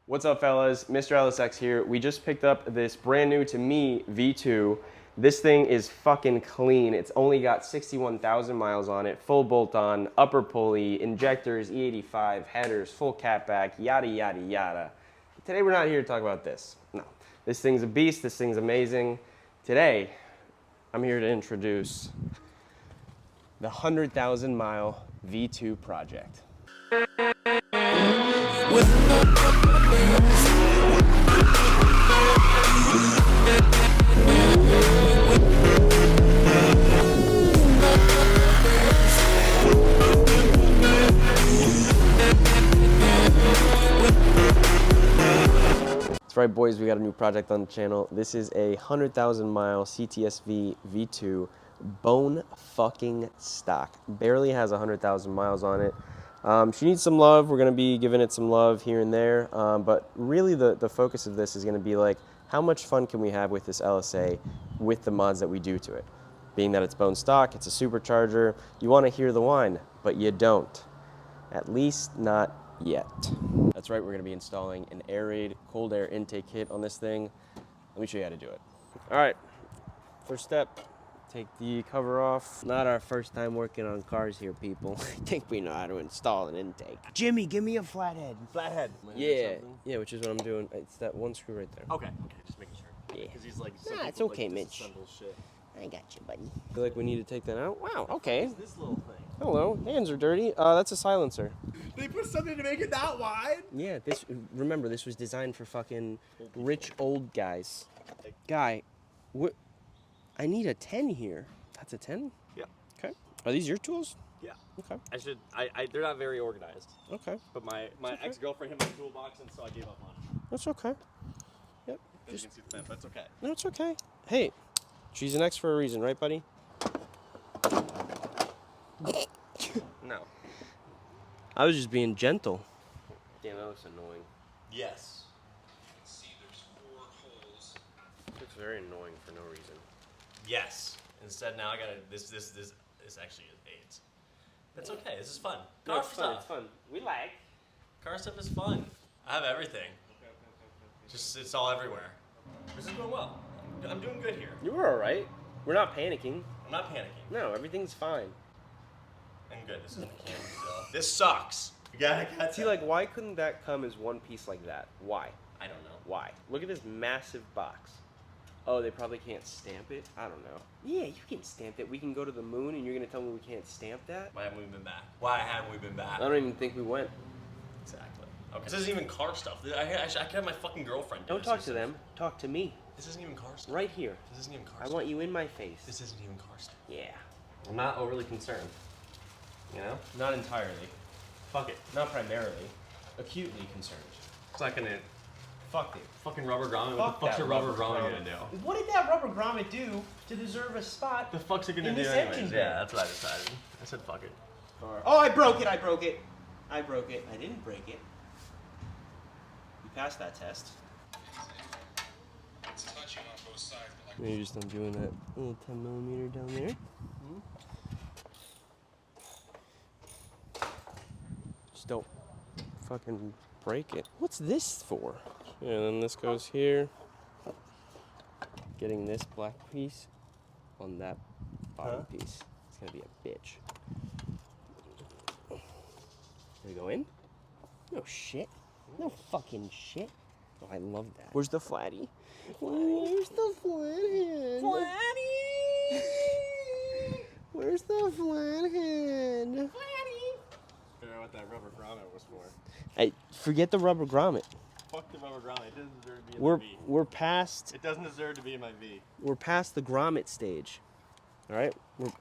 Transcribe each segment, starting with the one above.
What's up, fellas? Mr. LSX here. We just picked up this brand new to me V2. This thing is fucking clean. It's only got 61,000 miles on it, full bolt-on, upper pulley, injectors, E85, headers, full catback, yada, yada, yada. Today we're not here to talk about this. No. This thing's a beast. This thing's amazing. Today, I'm here to introduce the 100,000 mile V2 project. That's right, boys, we got a new project on the channel. This is a 100,000 mile CTSV V2 bone fucking stock. Barely has 100,000 miles on it. She needs some love. We're going to be giving it some love here and there. But really the focus of this is going to be like, how much fun can we have with this LSA with the mods that we do to it? Being that it's bone stock, it's a supercharger. You want to hear the whine, but you don't. At least not yet. That's right, we're going to be installing an Airaid cold air intake kit on this thing. Let me show you how to do it. All right, first step. Take the cover off. Not our first time working on cars here, people. I think we know how to install an intake. Jimmy, give me a flathead. Flathead. Yeah, which is what I'm doing. It's that one screw right there. Okay, just making sure. Yeah. Because he's like, Nah, it's okay, Mitch. Shit. I got you, buddy. I feel like we need to take that out. Wow, okay. What's this little thing? Hello, hands are dirty. That's a silencer. They put something to make it that wide? Yeah, remember, this was designed for fucking rich old guys. Guy, what? I need a 10 here. That's a 10? Yeah. Okay. Are these your tools? Yeah. Okay. They're not very organized. Okay. But my ex-girlfriend had my toolbox, and so I gave up on it. That's okay. Yep. You can see the thing, but it's okay. No, it's okay. Hey, she's an ex for a reason, right, buddy? No. I was just being gentle. Damn, that looks annoying. Yes. See, there's 4 holes. It looks very annoying for no reason. Yes. Instead, now I gotta this actually is AIDS. That's okay. This is fun. No, Car it's fun. stuff. It's fun. We like. Car stuff is fun. I have everything. Just it's all everywhere. This is going well. I'm doing good here. You were all right. We're not panicking. I'm not panicking. No, everything's fine. I'm good. This is mechanical stuff. This sucks. You gotta See, like, why couldn't that come as one piece like that? Why? I don't know. Why? Look at this massive box. Oh, they probably can't stamp it? I don't know. Yeah, you can stamp it. We can go to the moon and you're going to tell me we can't stamp that? Why haven't we been back? Why haven't we been back? I don't even think we went. Exactly. Okay. This isn't even car stuff. I could have my fucking girlfriend do Don't this. talk to them. Talk to me. This isn't even car stuff. Right here. This isn't even car I stuff. want you in my face. This isn't even car stuff. Yeah. I'm not overly concerned. You know? Not entirely. Fuck it. Not primarily. Acutely concerned. It's not gonna... Fuck it. Fucking rubber grommet. Fuck What the fuck's that a rubber rubber grommet grommet. gonna do? What did that rubber grommet do to deserve a spot? The fuck's it gonna In do this anyways? engine Yeah, bay. that's what I decided. I said fuck it. Oh, I broke it. I broke it. I broke it. I didn't break it. You passed that test. It's touching on both sides, but like Maybe just undoing that little 10 millimeter down there. Just don't fucking break it. What's this for? Yeah, and then this goes here. Getting this black piece on that bottom piece. It's gonna be a bitch. Can we go in? No shit. No fucking shit. Oh, I love that. Where's the flatty? Where's the flathead? Flatty! Where's the flathead? Figure out what that rubber grommet was for. Hey, forget the rubber grommet. Fuck the rubber grommet. It doesn't deserve to be in my V. We're past It doesn't deserve to be in my V. we're past the grommet stage. All right,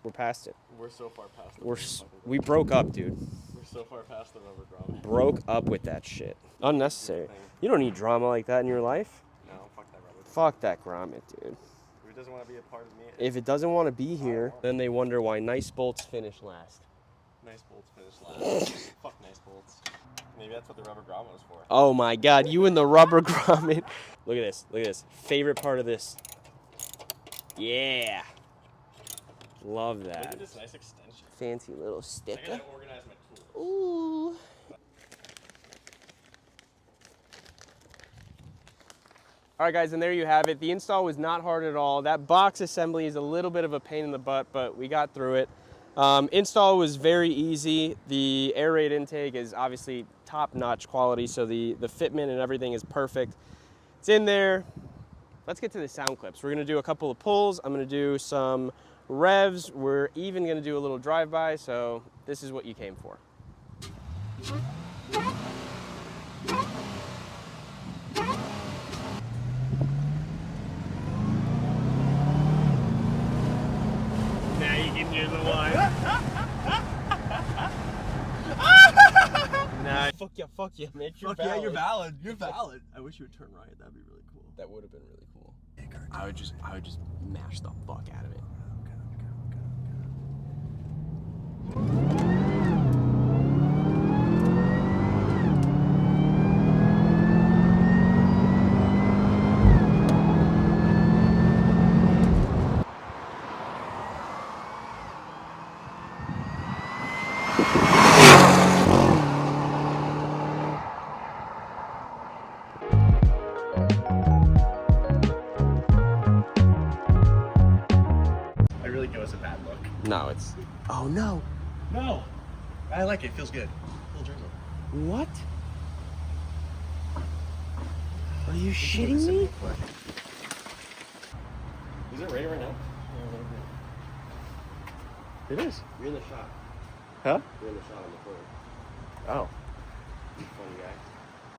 we're past it. We're so far past the We broke up, dude. We're so far past the rubber grommet. Broke up with that shit. Unnecessary. You don't need drama like that in your life. No, fuck that rubber grommet. Fuck that grommet, dude. If it doesn't want to be a part of me, If it doesn't want to be here, then they wonder why nice bolts finish last. nice bolts finish last. Fuck nice bolts. Maybe that's what the rubber grommet was for. Oh my god, you and the rubber grommet. Look at this. Look at this. Favorite part of this. Yeah. Love Look that. at this nice extension. Fancy little I sticker. gotta organize my tools. Ooh. All right, guys, and there you have it. The install was not hard at all. That box assembly is a little bit of a pain in the butt, but we got through it. Install was very easy. The Airaid intake is obviously top-notch quality, so the fitment and everything is perfect. It's in there. Let's get to the sound clips. We're gonna do a couple of pulls. I'm gonna do some revs. We're even gonna do a little drive-by, so this is what you came for. Now you can hear the whine. Nah, fuck you, Mitch. Fuck yeah, you're valid. You're valid. I wish you would turn right. That'd be really cool. That would have been really cool. I would just mash the fuck out of it. I really know it's a bad look. No, it's. Oh no. No. I like it. It feels good. Full drizzle. What? Are you shitting me? Is it ready right now? It is. You're in the shot. Huh? You're in the shot on the phone. Oh. Funny guy.